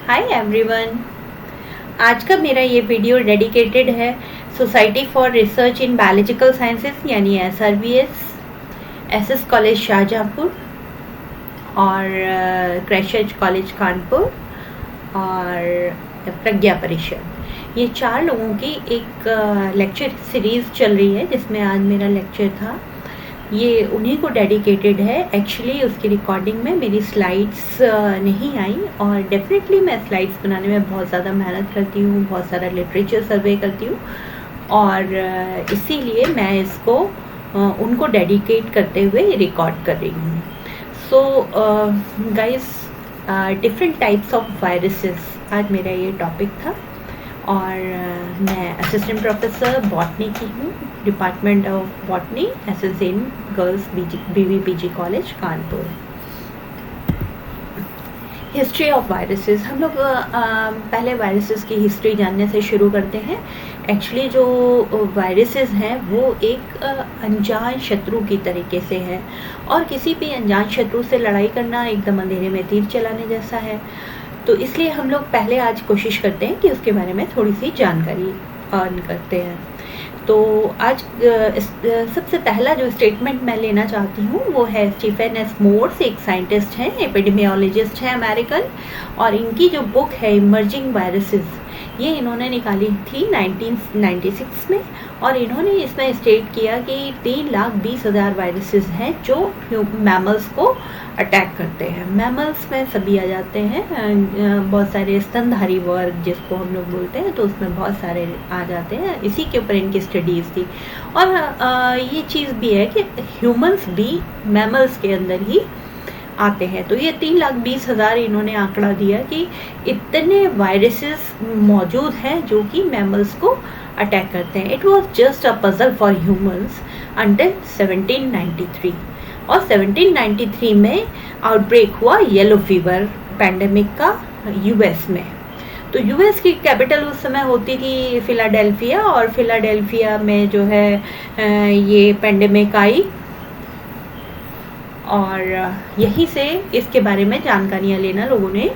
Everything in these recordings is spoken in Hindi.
Hi everyone. आज का मेरा ये वीडियो डेडिकेटेड है society for research in biological sciences यानी SRBS, SS कॉलेज शाहजहाँपुर और क्राइस्ट कॉलेज कानपुर और प्रज्ञा परिषद। ये 4 लोगों की एक लेक्चर सीरीज़ चल रही है जिसमें आज मेरा लेक्चर था। ये उन्हीं को डेडिकेटेड है। एक्चुअली उसकी रिकॉर्डिंग में मेरी स्लाइड्स नहीं आई और डेफिनेटली मैं स्लाइड्स बनाने में बहुत ज़्यादा मेहनत करती हूँ, बहुत सारा लिटरेचर सर्वे करती हूँ और इसीलिए मैं इसको उनको डेडिकेट करते हुए रिकॉर्ड कर रही हूँ। So guys, different types of viruses आज मेरा ये टॉपिक था और मैं असिस्टेंट प्रोफेसर बॉटनी की हूँ, department of botany, SSN girls BVPG college Kanpur. History of viruses. हम लोग पहले वायरसेस की हिस्ट्री जानने से शुरू करते हैं। एक्चुअली जो वायरसेस हैं वो एक अनजान शत्रु की तरीके से है और किसी भी अनजान शत्रु से लड़ाई करना एकदम अंधेरे में तीर चलाने जैसा है। तो इसलिए हम लोग पहले आज कोशिश करते हैं कि उसके बारे में थोड़ी सी जानकारी अर्न करते हैं। तो आज सबसे पहला जो स्टेटमेंट मैं लेना चाहती हूँ वो है स्टीफन एस मोर्स, एक साइंटिस्ट हैं, एपिडेमियोलॉजिस्ट हैं अमेरिकन, और इनकी जो बुक है इमर्जिंग वायरसेस, ये इन्होंने निकाली थी 1996 में और इन्होंने इसमें स्टेट किया कि 3,20,000 वायरसेस हैं जो मैमल्स को अटैक करते हैं। मैमल्स में सभी आ जाते हैं, बहुत सारे स्तनधारी वर्ग जिसको हम लोग बोलते हैं, तो उसमें बहुत सारे आ जाते हैं। इसी के ऊपर इनकी स्टडीज़ थी और ये चीज़ भी है कि ह्यूमंस भी मैमल्स के अंदर ही आते हैं। तो ये 3,20,000 इन्होंने आंकड़ा दिया कि इतने वायरसेस मौजूद हैं जो कि मैमल्स को अटैक करते हैं। It was just a puzzle for humans until 1793 और 1793 में आउटब्रेक हुआ येलो फीवर पैंडेमिक का US में। तो US की कैपिटल उस समय होती थी फिलाडेल्फिया और फिलाडेल्फिया में जो है ये पैंडेमिक आई और यहीं से इसके बारे में जानकारियाँ लेना लोगों ने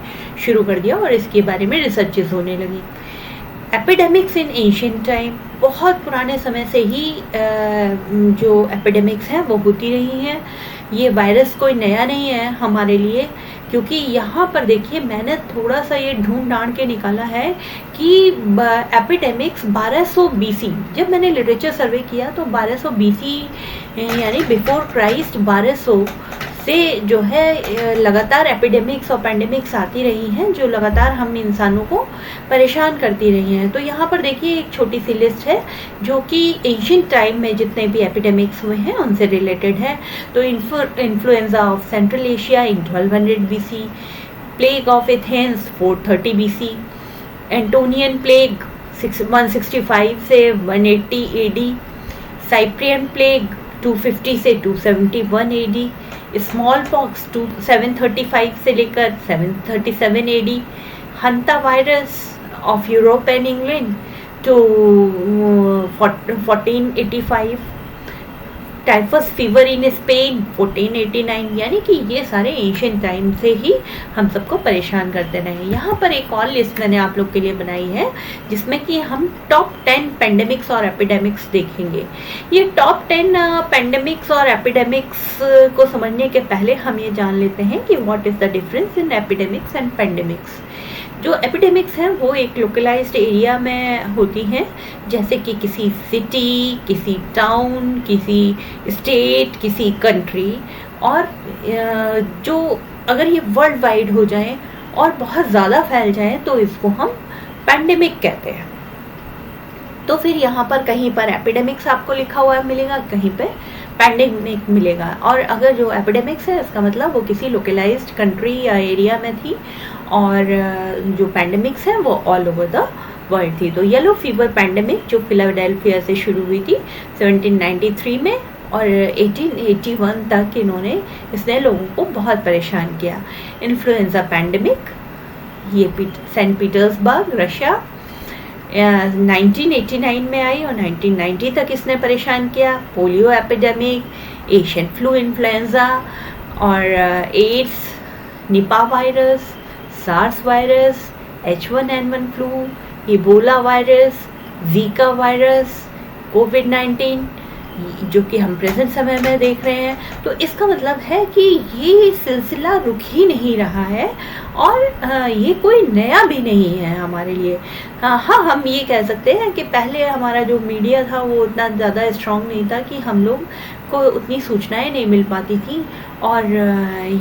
शुरू कर दिया और इसके बारे में रिसर्चेस होने लगी। एपिडेमिक्स इन एंशिएंट टाइम, बहुत पुराने समय से ही जो एपिडेमिक्स हैं वो होती रही हैं। ये वायरस कोई नया नहीं है हमारे लिए, क्योंकि यहाँ पर देखिए मैंने थोड़ा सा ये ढूंढ ढांड के निकाला है कि एपिडेमिक्स 1200 BC, जब मैंने लिटरेचर सर्वे किया तो 1200 BC यानी बिफोर क्राइस्ट 1200 से जो है लगातार एपिडेमिक्स और पैंडेमिक्स आती रही हैं जो लगातार हम इंसानों को परेशान करती रही हैं। तो यहाँ पर देखिए एक छोटी सी लिस्ट है जो कि एंशिएंट टाइम में जितने भी एपिडेमिक्स हुए हैं उनसे रिलेटेड है। तो influenza of Central Asia in 1200 BC, plague of Athens 430 BC, Antonine plague 165 से 180 AD, साइप्रियन प्लेग 250 से 271 AD, स्मॉल पॉक्स 735 से लेकर 737 AD, hanta virus of Europe and England to 1485, typhus fever in Spain 1489। यानी कि ये सारे एंशिएंट टाइम से ही हम सबको परेशान करते रहे। यहाँ पर एक और लिस्ट मैंने आप लोग के लिए बनाई है जिसमें कि हम टॉप 10 पेंडेमिक्स और एपिडेमिक्स देखेंगे। ये टॉप 10 पेंडेमिक्स और एपिडेमिक्स को समझने के पहले हम ये जान लेते हैं कि what is the difference in epidemics and pandemics. जो एपिडेमिक्स हैं वो एक लोकलाइज्ड एरिया में होती हैं, जैसे कि किसी सिटी, किसी टाउन, किसी स्टेट, किसी कंट्री, और जो अगर ये वर्ल्ड वाइड हो जाए और बहुत ज़्यादा फैल जाए तो इसको हम पैंडेमिक कहते हैं। तो फिर यहाँ पर कहीं पर एपिडेमिक्स आपको लिखा हुआ मिलेगा, कहीं पे पैंडेमिक मिलेगा। और अगर जो एपिडेमिक्स है इसका मतलब वो किसी लोकलाइज्ड कंट्री या एरिया में थी और जो पैंडेमिक्स है वो ऑल ओवर द वर्ल्ड थी। तो येलो फीवर पैंडेमिक जो फिलाडेल्फिया से शुरू हुई थी 1793 में और 1881 तक इसने लोगों को बहुत परेशान किया। इन्फ्लुएंजा पैंडेमिक, ये सेंट पीटर्सबर्ग रशिया 1989 में आई और 1990 तक इसने परेशान किया। Polio epidemic, Asian flu influenza और AIDS, Nipah virus, SARS virus, H1N1 flu, Ebola virus, Zika virus, कोविड-19 जो कि हम प्रेजेंट समय में देख रहे हैं। तो इसका मतलब है कि ये सिलसिला रुक ही नहीं रहा है और ये कोई नया भी नहीं है हमारे लिए। हाँ, हम ये कह सकते हैं कि पहले हमारा जो मीडिया था वो उतना ज़्यादा स्ट्रॉन्ग नहीं था कि हम लोग को उतनी सूचनाएं नहीं मिल पाती थी और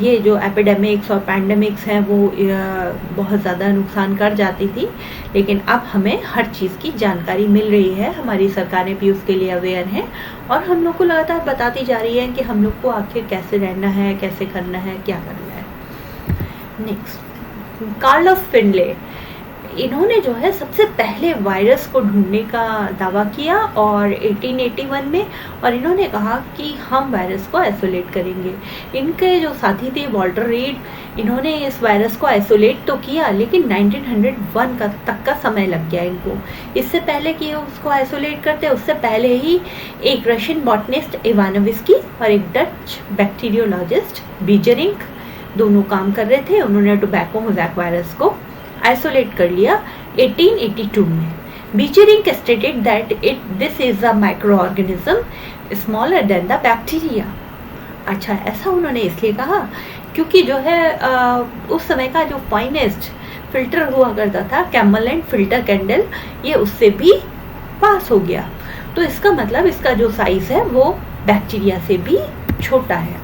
ये जो एपिडेमिक्स और पैंडेमिक्स हैं वो बहुत ज़्यादा नुकसान कर जाती थी। लेकिन अब हमें हर चीज़ की जानकारी मिल रही है, हमारी सरकारें भी उसके लिए अवेयर हैं और हम लोग को लगातार बताती जा रही है कि हम लोग को आखिर कैसे रहना है, कैसे करना है, क्या करना है। नेक्स्ट, कार्लोस फिनले, इन्होंने जो है सबसे पहले वायरस को ढूंढने का दावा किया और 1881 में, और इन्होंने कहा कि हम वायरस को आइसोलेट करेंगे। इनके जो साथी थे वॉल्टर रीड, इन्होंने इस वायरस को आइसोलेट तो किया लेकिन 1901 तक का समय लग गया इनको। इससे पहले कि उसको आइसोलेट करते, उससे पहले ही एक रशियन बॉटनिस्ट इवानोविस्की और एक डच बैक्टीरियोलॉजिस्ट बीजरिंग दोनों काम कर रहे थे। उन्होंने टोबैको मोज़ैक वायरस को आइसोलेट कर लिया 1882 में। Beijerinck stated that this is a microorganism smaller than the bacteria. अच्छा, ऐसा उन्होंने इसलिए कहा क्योंकि जो है उस समय का जो फाइनेस्ट फिल्टर हुआ करता था, कैमल फिल्टर कैंडल, ये उससे भी पास हो गया। तो इसका मतलब इसका जो साइज है वो बैक्टीरिया से भी छोटा है।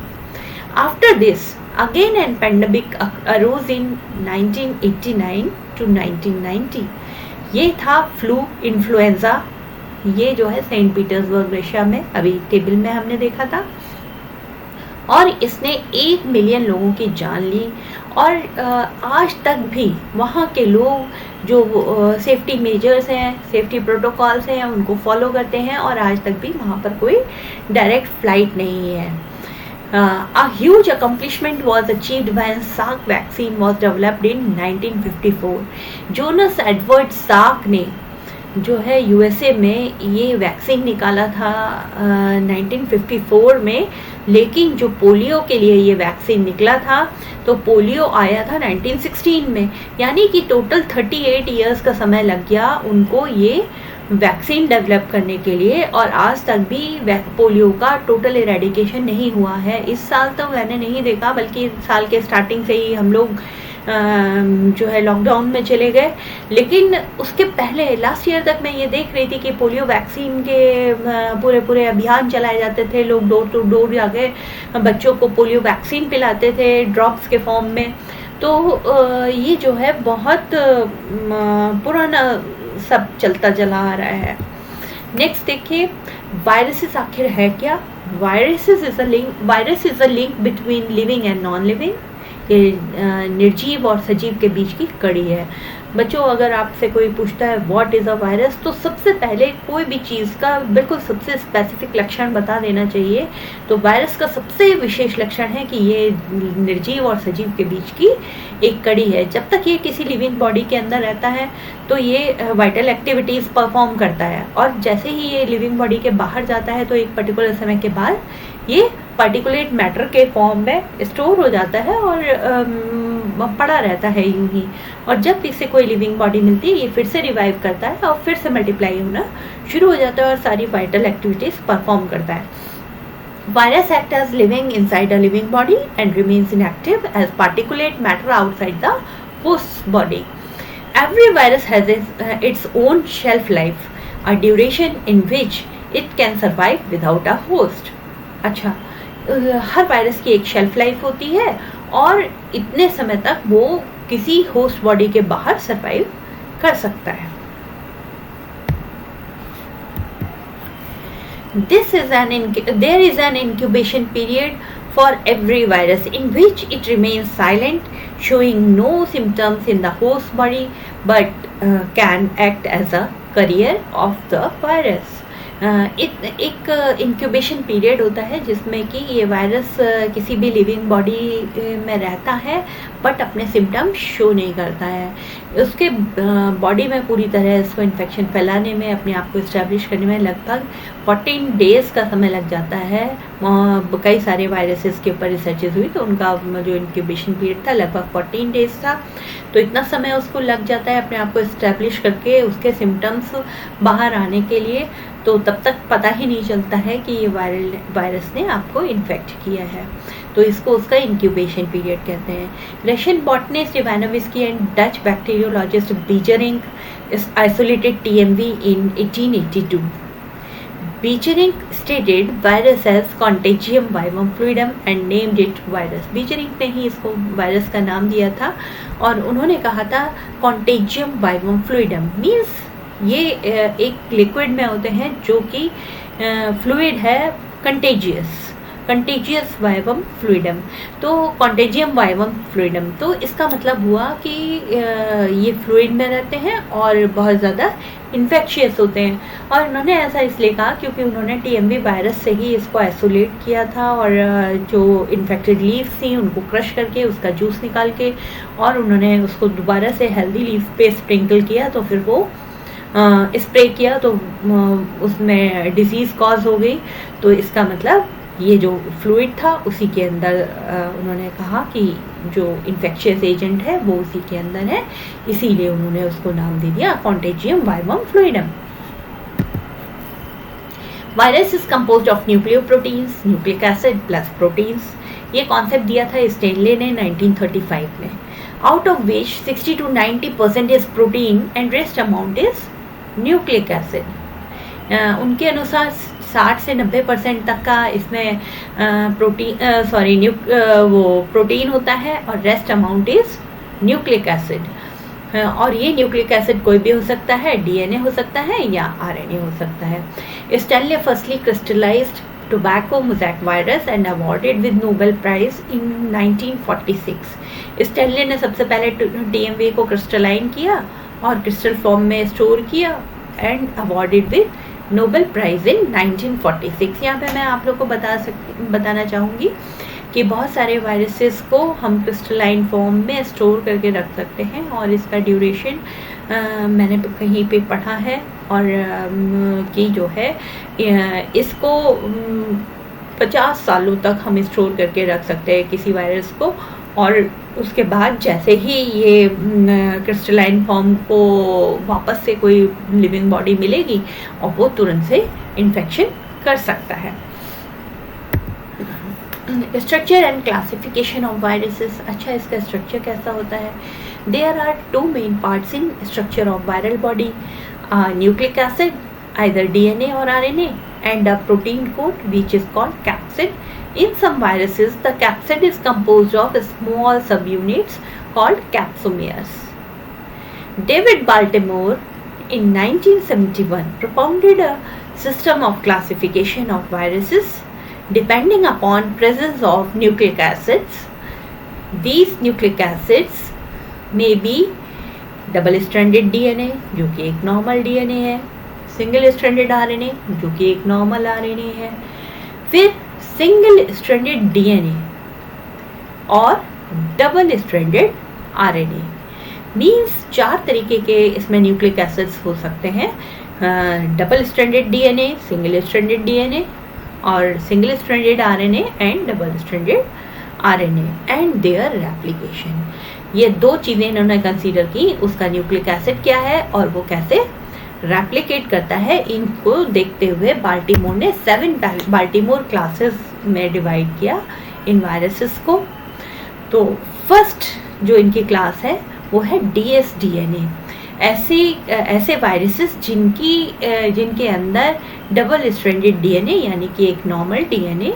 After this again an pandemic arose in 1989 to 1990। ये था फ्लू इन्फ्लुएंजा, ये जो है सेंट पीटर्सबर्ग रशिया में, अभी टेबल में हमने देखा था, और इसने 1 मिलियन लोगों की जान ली। और आज तक भी वहाँ के लोग जो सेफ्टी मेजर्स हैं, सेफ्टी प्रोटोकॉल्स हैं, उनको फॉलो करते हैं और आज तक भी वहाँ पर कोई डायरेक्ट फ्लाइट नहीं है। A huge accomplishment was achieved when Salk vaccine was developed in 1954। Jonas Edward Salk ने जो है यूएसए में ये वैक्सीन निकाला था 1954 में, लेकिन जो पोलियो के लिए ये वैक्सीन निकला था तो पोलियो आया था 1916 में, यानी कि टोटल 38 इयर्स का समय लग गया उनको ये वैक्सीन डेवलप करने के लिए। और आज तक भी पोलियो का टोटल इरेडिकेशन नहीं हुआ है। इस साल तो मैंने नहीं देखा, बल्कि साल के स्टार्टिंग से ही हम लोग जो है लॉकडाउन में चले गए, लेकिन उसके पहले लास्ट ईयर तक मैं ये देख रही थी कि पोलियो वैक्सीन के पूरे अभियान चलाए जाते थे। लोग डोर टू डोर जाके बच्चों को पोलियो वैक्सीन पिलाते थे ड्रॉप्स के फॉर्म में। तो ये जो है बहुत पुराना सब चलता चला आ रहा है। नेक्स्ट देखिए, वायरसेस आखिर है क्या? Virus is a link between living and non living. ये निर्जीव और सजीव के बीच की कड़ी है। बच्चों, अगर आपसे कोई पूछता है व्हाट इज़ अ वायरस, तो सबसे पहले कोई भी चीज़ का बिल्कुल सबसे स्पेसिफिक लक्षण बता देना चाहिए। तो वायरस का सबसे विशेष लक्षण है कि ये निर्जीव और सजीव के बीच की एक कड़ी है। जब तक ये किसी लिविंग बॉडी के अंदर रहता है तो ये वाइटल एक्टिविटीज़ परफॉर्म करता है, और जैसे ही ये लिविंग बॉडी के बाहर जाता है तो एक पर्टिकुलर समय के बाद ये पार्टिकुलेट मैटर के फॉर्म में स्टोर हो जाता है और पड़ा रहता है यूं ही। और जब इससे कोई लिविंग बॉडी मिलती है ये फिर से रिवाइव करता है और फिर से मल्टीप्लाई होना शुरू हो जाता है और सारी वाइटल एक्टिविटीज़ परफॉर्म करता है। Virus act as living inside a living body and remains inactive as particulate matter outside the host body. Every virus has its own shelf life, a duration in which it can survive without a host। अच्छा, हर वायरस की एक शेल्फ लाइफ होती है और इतने समय तक वो किसी होस्ट बॉडी के बाहर सरवाइव कर सकता है। There is an incubation period for every virus in which it remains silent, showing no symptoms in the host body but can act as a carrier of the virus। एक इंक्यूबेशन पीरियड होता है जिसमें कि ये वायरस किसी भी लिविंग बॉडी में रहता है बट अपने सिम्टम्स शो नहीं करता है। उसके बॉडी में पूरी तरह इसको इन्फेक्शन फैलाने में, अपने आप को इस्टेब्लिश करने में लगभग 14 डेज़ का समय लग जाता है। कई सारे वायरसेस के ऊपर रिसर्चेज हुई तो उनका जो इंक्यूबेशन पीरियड था लगभग 14 डेज़ था। तो इतना समय उसको लग जाता है अपने आप को इस्टेब्लिश करके उसके सिम्टम्स बाहर आने के लिए, तो तब तक पता ही नहीं चलता है कि ये वायरस ने आपको इन्फेक्ट किया है। तो इसको उसका इंक्यूबेशन पीरियड कहते हैं। Russian botanist Ivanovsky and Dutch bacteriologist Beijerinck isolated TMV in 1882. Beijering stated virus as Contagium vivum fluidum and named it virus. Beijering ने ही इसको वायरस का नाम दिया था और उन्होंने कहा था Contagium vivum fluidum मीन्स ये एक लिक्विड में होते हैं जो कि फ्लूइड है, कंटेजियस वाइवम फ्लूइडम। तो कॉन्टेजियम वाइवम फ्लूइडम, तो इसका मतलब हुआ कि ये फ्लूइड में रहते हैं और बहुत ज़्यादा इन्फेक्शियस होते हैं। और उन्होंने ऐसा इसलिए कहा क्योंकि उन्होंने TMV वायरस से ही इसको आइसोलेट किया था और जो इन्फेक्टेड लीव्स थी उनको क्रश करके उसका जूस निकाल के और उन्होंने उसको दोबारा से हेल्दी लीव्स पे स्प्रिंकल किया, तो फिर वो स्प्रे किया तो उसमें डिजीज़ कॉज हो गई। तो इसका मतलब ये जो फ्लूइड था उसी के अंदर उन्होंने कहा कि जो इन्फेक्शियस एजेंट है वो उसी के अंदर है, इसीलिए उन्होंने उसको नाम दे दिया contagium vivum fluidum. Virus is composed of nucleoproteins, nucleic acid plus proteins. ये कॉन्सेप्ट दिया था स्टेनले ने 1935 में। Out of which 60 to 90% is protein and rest amount is nucleic acid. उनके अनुसार 60 से 90% तक का इसमें प्रोटीन होता है और rest amount is nucleic acid. और ये न्यूक्लिक एसिड कोई भी हो सकता है, DNA हो सकता है या RNA हो सकता है। Stanley firstly crystallised tobacco mosaic virus and awarded with Nobel prize in 1946। Stanley ने सबसे पहले TMV को क्रिस्टलाइन किया और क्रिस्टल फॉर्म में स्टोर किया and awarded with Nobel prize in 1946। यहाँ पे मैं आप लोग को बताना चाहूँगी कि बहुत सारे वायरसेस को हम क्रिस्टलाइन फॉर्म में स्टोर करके रख सकते हैं और इसका ड्यूरेशन मैंने कहीं पे पढ़ा है और कि जो है इसको 50 सालों तक हम स्टोर करके रख सकते हैं किसी वायरस को, और उसके बाद जैसे ही ये क्रिस्टलाइन फॉर्म को वापस से कोई लिविंग बॉडी मिलेगी और वो तुरंत से इन्फेक्शन कर सकता है। Structure and classification of viruses. अच्छा, इसका स्ट्रक्चर कैसा होता है? There are 2 main parts in structure of viral body, nucleic acid either DNA or RNA and a protein coat which is called capsid. In some viruses, the capsid is composed of small subunits called capsomeres. David Baltimore in 1971 propounded a system of classification of viruses depending upon presence of nucleic acids. These nucleic acids may be double-stranded DNA जो कि एक normal DNA है, सिंगल स्ट्रैंडेड RNA जो कि एक नॉर्मल RNA है, फिर सिंगल स्ट्रैंडेड DNA और डबल स्ट्रैंडेड RNA। मीन्स 4 तरीके के इसमें न्यूक्लिक एसिड्स हो सकते हैं, double stranded DNA, single stranded DNA और single stranded RNA and double stranded RNA and their replication. ये 2 चीज़ें इन्होंने कंसीडर की, उसका न्यूक्लिक एसिड क्या है और वो कैसे रेप्लिकेट करता है। इनको देखते हुए बाल्टीमोर ने 7 बाल्टीमोर क्लासेस में डिवाइड किया इन वायरसेस को। तो फर्स्ट जो इनकी क्लास है वो है dsDNA। ऐसे वायरसेस जिनके अंदर डबल स्ट्रैंडेड DNA यानी कि एक नॉर्मल DNA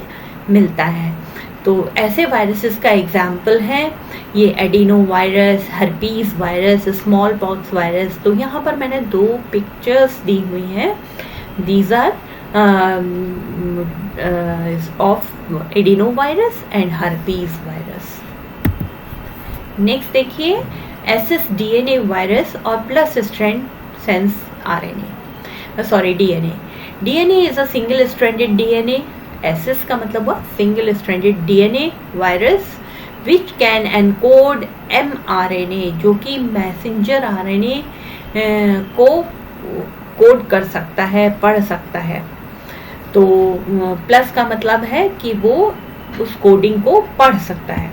मिलता है। तो ऐसे वायरसेस का एग्जाम्पल है ये adeno virus, herpes virus, small pox virus. तो यहाँ पर मैंने 2 पिक्चर्स दी हुई हैं, these are of adeno virus and herpes virus. Next देखिए SSDNA वायरस और plus strand sense DNA। DNA is a single stranded DNA। SS का मतलब हुआ single stranded DNA virus which can encode mRNA जो कि मैसेंजर RNA को कोड कर सकता है, पढ़ सकता है। तो प्लस का मतलब है कि वो उस कोडिंग को पढ़ सकता है।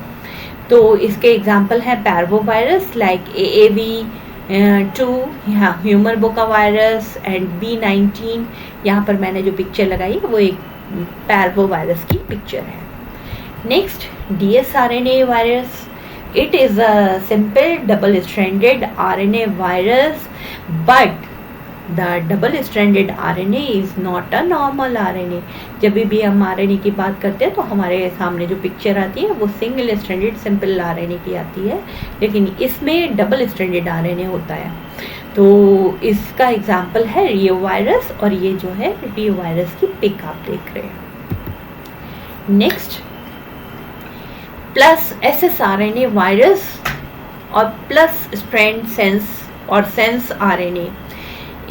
तो इसके एग्जाम्पल हैं पैरवो वायरस लाइक AAV2, यहाँ ह्यूमर बोका वायरस एंड B19। यहाँ पर मैंने जो पिक्चर लगाई है वो एक पैरवो वायरस की पिक्चर है। Next DSRNA virus, it is a simple double stranded RNA virus, but the double stranded RNA is not a normal RNA। जब भी हम RNA की बात करते हैं तो हमारे सामने जो पिक्चर आती है वो सिंगल स्ट्रैंडेड सिंपल RNA की आती है, लेकिन इसमें डबल स्ट्रैंडेड RNA होता है। तो इसका एग्जाम्पल है रियो वायरस, और ये जो है रियो वायरस की पिक आप देख रहे हैं। नेक्स्ट प्लस SSRNA वायरस और प्लस स्ट्रैंड सेंस और sense RNA।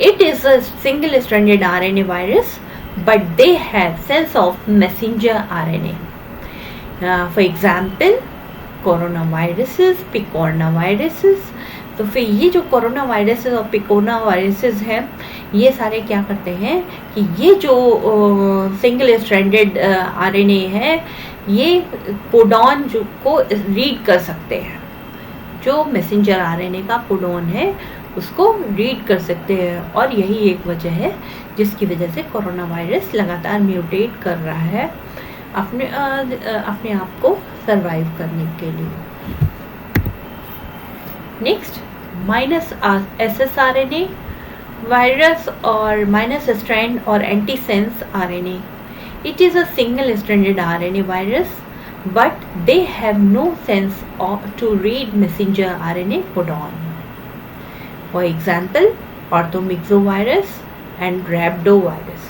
It is a single-stranded RNA virus, but they have sense of messenger RNA. For example, coronaviruses, picornaviruses। तो फिर ये जो कोरोना वायरसेस और पिकोना वायरसेस हैं, ये सारे क्या करते हैं कि ये जो सिंगल स्ट्रैंडेड RNA है, ये कोडॉन जो को रीड कर सकते हैं। जो मैसेंजर RNA का कोडॉन है उसको रीड कर सकते हैं, और यही एक वजह है जिसकी वजह से कोरोना वायरस लगातार म्यूटेट कर रहा है अपने आप को सरवाइव करने के लिए। नेक्स्ट माइनस SSRNA वायरस और माइनस स्ट्रैंड और antisense RNA। It is a single stranded RNA virus, but they have no sense to read messenger RNA codon. For example, orthomyxovirus and rhabdovirus.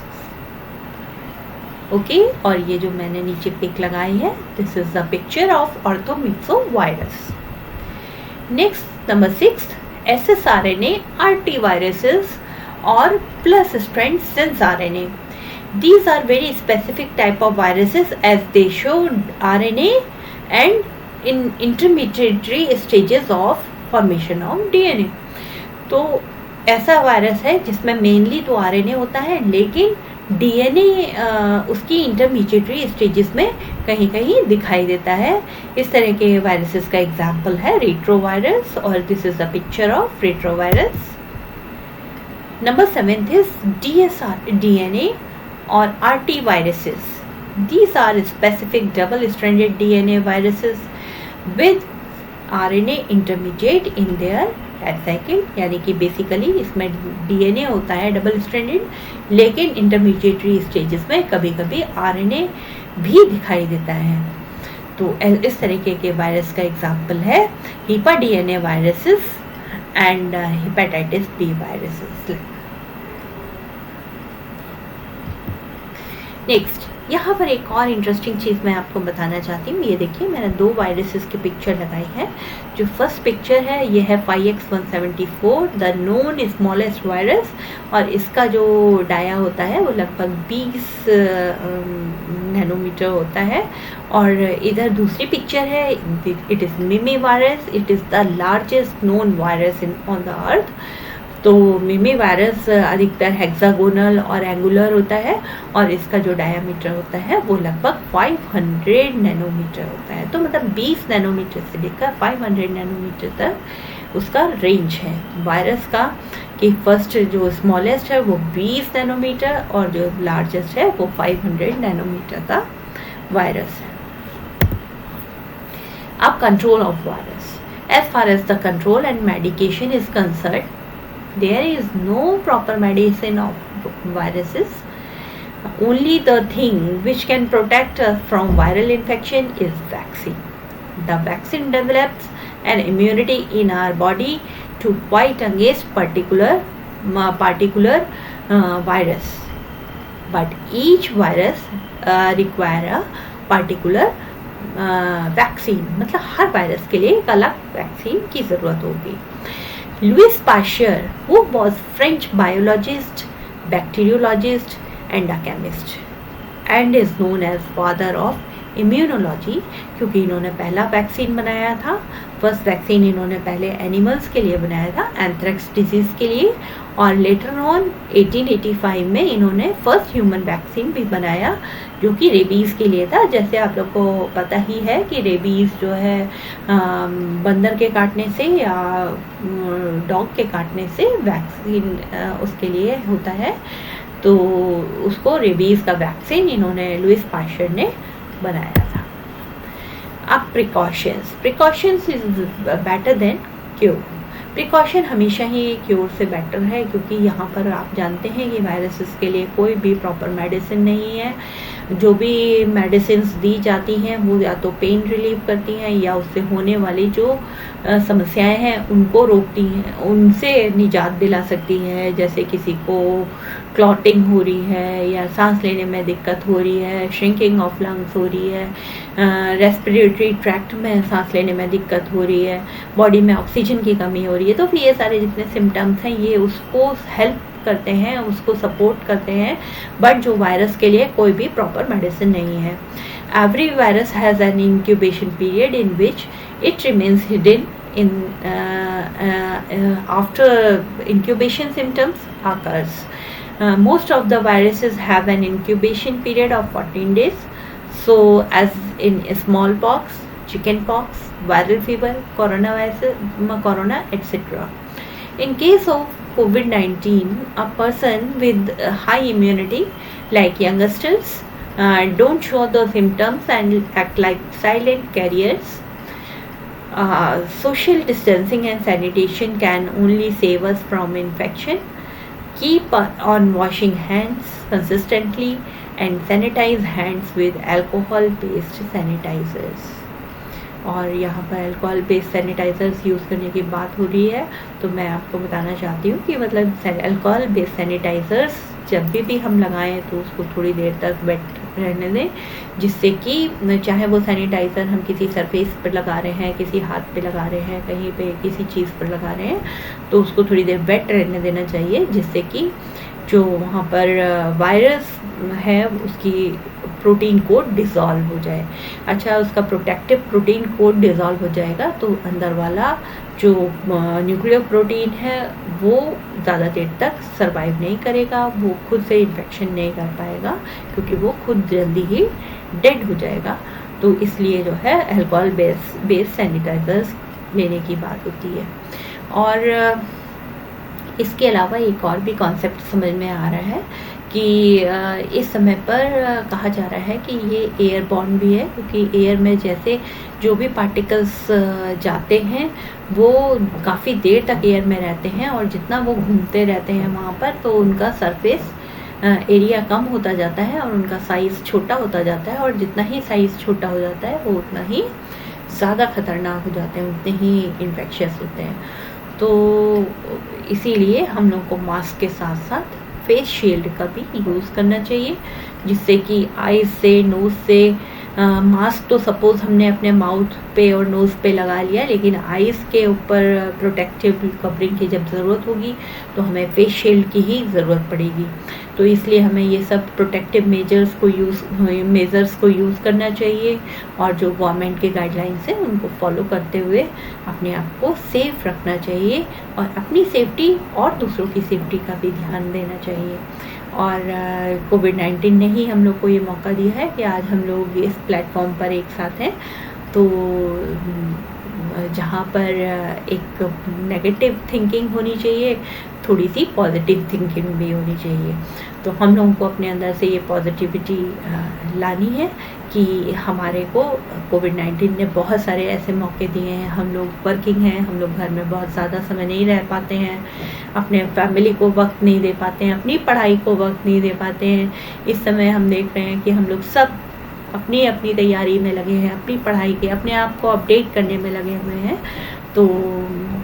Okay, और ये जो मैंने नीचे पिक लगाई है, this is the picture of orthomyxovirus. Next number 6, SSRNA RT viruses or plus strand sense RNA. These are very specific type of viruses as they show RNA and in intermediary stages of formation of DNA. तो ऐसा वायरस है जिसमें मेनली तो RNA होता है, लेकिन DNA उसकी इंटरमीडिएटरी स्टेजेस में कहीं कहीं दिखाई देता है। इस तरह के वायरसेस का एग्जाम्पल है रेट्रोवायरस, और this is the picture of retrovirus. Number 7 is DNA or RT viruses. These are specific double-stranded DNA viruses with RNA intermediate in their head cycle, यानी कि बेसिकली इसमें DNA होता है डबल स्ट्रैंडेड, लेकिन इंटरमीडिएटरी स्टेजेस में कभी कभी RNA भी दिखाई देता है। तो इस तरीके के वायरस का एग्जाम्पल है HepaDNA viruses and hepatitis B viruses. Next यहाँ पर एक और इंटरेस्टिंग चीज़ मैं आपको बताना चाहती हूँ। ये देखिए, मैंने 2 वायरसेस की पिक्चर लगाई है। जो फर्स्ट पिक्चर है ये है 5X174 the known smallest virus, और इसका जो डाया होता है वो लगभग 20 नैनोमीटर होता है। और इधर दूसरी पिक्चर है, इट इज़ मिमी virus, it is the largest known virus in on the earth. तो मिमी वायरस अधिकतर हेक्सागोनल और एंगुलर होता है, और इसका जो डायामीटर होता है वो लगभग 500 नैनोमीटर होता है। तो मतलब 20 नैनोमीटर से लेकर 500 नैनोमीटर तक उसका रेंज है वायरस का, कि फर्स्ट जो स्मॉलेस्ट है वो 20 नैनोमीटर और जो लार्जेस्ट है वो 500 नैनोमीटर का वायरस है। अब control of virus, as far as the control and medication is concerned, there is no proper medicine of viruses. Only the thing which can protect us from viral infection is vaccine. The vaccine develops an immunity in our body to fight against particular virus. But each virus require a particular vaccine. मतलब हर वायरस के लिए एक अलग वैक्सीन की ज़रूरत होगी। Louis Pasteur, who was French biologist, bacteriologist and a chemist, and is known as father of immunology, क्योंकि इन्होंने पहला वैक्सीन बनाया था फर्स्ट वैक्सीन इन्होंने पहले एनिमल्स के लिए बनाया था, एंथ्रेक्स डिजीज़ के लिए, और लेटर ऑन 1885 में इन्होंने फर्स्ट ह्यूमन वैक्सीन भी बनाया जो कि रेबीज़ के लिए था। जैसे आप लोग को पता ही है कि रेबीज़ जो है बंदर के काटने से या डॉग के काटने से वैक्सीन उसके लिए होता है, तो उसको रेबीज़ का वैक्सीन इन्होंने लुइस पाश्चर ने बनाया था। अब precautions is better than cure. Precaution हमेशा ही क्योर से बेटर है, क्योंकि यहाँ पर आप जानते हैं कि वायरसेस के लिए कोई भी प्रॉपर मेडिसिन नहीं है। जो भी मेडिसिन्स दी जाती हैं वो या तो पेन रिलीव करती हैं या उससे होने वाली जो समस्याएं हैं उनको रोकती हैं, उनसे निजात दिला सकती हैं। जैसे किसी को क्लॉटिंग हो रही है या सांस लेने में दिक्कत हो रही है, श्रिंकिंग ऑफ लंग्स हो रही है, रेस्पिरेटरी ट्रैक्ट में सांस लेने में दिक्कत हो रही है, बॉडी में ऑक्सीजन की कमी हो रही है, तो फिर ये सारे जितने सिम्टम्स हैं ये उसको हेल्प करते हैं, उसको सपोर्ट करते हैं। बट जो वायरस के लिए कोई भी प्रॉपर मेडिसिन नहीं है। Every virus has an incubation period in which it remains hidden in after incubation symptoms occurs. Most of the viruses have an incubation period of 14 days. So as in smallpox, chickenpox, viral fever, corona, etc. In case of COVID-19, a person with high immunity like youngsters don't show the symptoms and act like silent carriers. Social distancing and sanitation can only save us from infection. Keep on washing hands consistently and sanitize hands with alcohol-based sanitizers. और यहाँ पर अल्कोहल बेस्ड सैनिटाइज़र्स यूज़ करने की बात हो रही है, तो मैं आपको बताना चाहती हूँ कि मतलब अल्कोहल बेस्ड सैनिटाइज़र्स जब भी हम लगाएं तो उसको थोड़ी देर तक वेट रहने दें, जिससे कि चाहे वो सैनिटाइज़र हम किसी सरफेस पर लगा रहे हैं, किसी हाथ पे लगा रहे हैं, कहीं पे किसी चीज़ पर लगा रहे हैं, तो उसको थोड़ी देर वेट रहने देना चाहिए, जिससे कि जो वहाँ पर वायरस है उसकी प्रोटीन कोड डिज़ोल्व हो जाए। अच्छा, उसका प्रोटेक्टिव प्रोटीन कोड डिज़ोल्व हो जाएगा तो अंदर वाला जो न्यूक्लियर प्रोटीन है वो ज़्यादा देर तक सरवाइव नहीं करेगा, वो खुद से इन्फेक्शन नहीं कर पाएगा, क्योंकि वो खुद जल्दी ही डेड हो जाएगा। तो इसलिए जो है अल्कोहल बेस्ड सैनिटाइज़र्स लेने की बात होती है। और इसके अलावा एक और भी कॉन्सेप्ट समझ में आ रहा है कि इस समय पर कहा जा रहा है कि ये एयरबॉर्न भी है, क्योंकि एयर में जैसे जो भी पार्टिकल्स जाते हैं वो काफ़ी देर तक एयर में रहते हैं, और जितना वो घूमते रहते हैं वहाँ पर तो उनका सरफेस एरिया कम होता जाता है और उनका साइज़ छोटा होता जाता है, और जितना ही साइज़ छोटा हो जाता है वो उतना ही ज़्यादा ख़तरनाक हो जाते हैं, उतने ही इन्फेक्शियस होते हैं। तो इसीलिए हम लोग को मास्क के साथ साथ फेस शील्ड का भी यूज़ करना चाहिए, जिससे कि आईज से, नोज़ से, मास्क तो सपोज़ हमने अपने माउथ पे और नोज़ पे लगा लिया, लेकिन आईज़ के ऊपर प्रोटेक्टिव कवरिंग की जब ज़रूरत होगी तो हमें फेस शील्ड की ही ज़रूरत पड़ेगी। तो इसलिए हमें ये सब प्रोटेक्टिव मेजर्स को यूज़ करना चाहिए, और जो गवर्नमेंट के गाइडलाइंस हैं उनको फॉलो करते हुए अपने आप को सेफ़ रखना चाहिए, और अपनी सेफ्टी और दूसरों की सेफ्टी का भी ध्यान देना चाहिए। और कोविड-19 ने ही हम लोग को ये मौका दिया है कि आज हम लोग इस प्लेटफॉर्म पर एक साथ हैं। तो जहाँ पर एक नेगेटिव थिंकिंग होनी चाहिए, थोड़ी सी पॉजिटिव थिंकिंग भी होनी चाहिए। तो हम लोगों को अपने अंदर से ये पॉजिटिविटी लानी है कि हमारे को कोविड-19 ने बहुत सारे ऐसे मौके दिए हैं। हम लोग वर्किंग हैं, हम लोग घर में बहुत ज़्यादा समय नहीं रह पाते हैं, अपने फैमिली को वक्त नहीं दे पाते हैं, अपनी पढ़ाई को वक्त नहीं दे पाते हैं। इस समय हम देख रहे हैं कि हम लोग सब अपनी अपनी तैयारी में लगे हैं, अपनी पढ़ाई के, अपने आप को अपडेट करने में लगे हुए हैं। तो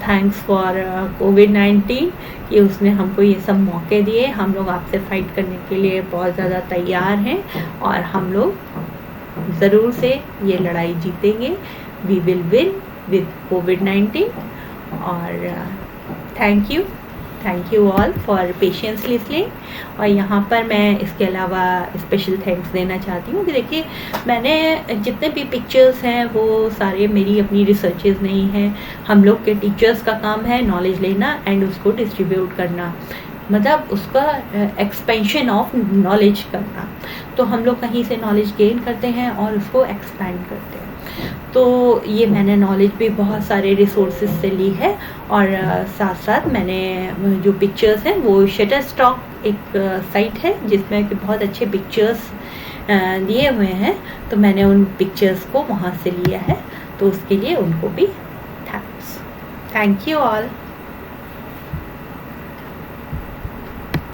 थैंक्स फॉर कोविड-19 कि उसने हमको ये सब मौके दिए। हम लोग आपसे फाइट करने के लिए बहुत ज़्यादा तैयार हैं, और हम लोग ज़रूर से ये लड़ाई जीतेंगे। वी विल विन विद कोविड-19। और thank you. Thank you all for patience listening. और यहाँ पर मैं इसके अलावा स्पेशल थैंक्स देना चाहती हूँ कि देखिए, मैंने जितने भी पिक्चर्स हैं वो सारे मेरी अपनी रिसर्चेज नहीं हैं। हम लोग के टीचर्स का काम है नॉलेज लेना एंड उसको डिस्ट्रीब्यूट करना, मतलब उसका एक्सपेंशन ऑफ नॉलेज करना। तो हम लोग कहीं से नॉलेज गेन करते हैं और उसको एक्सपैंड करते हैं। तो ये मैंने नॉलेज भी बहुत सारे रिसोर्सेज से ली है। और साथ साथ मैंने जो पिक्चर्स हैं वो शटरस्टॉक एक साइट है जिसमें कि बहुत अच्छे पिक्चर्स दिए हुए हैं, तो मैंने उन पिक्चर्स को वहाँ से लिया है। तो उसके लिए उनको भी थैंक्स। Thank you all.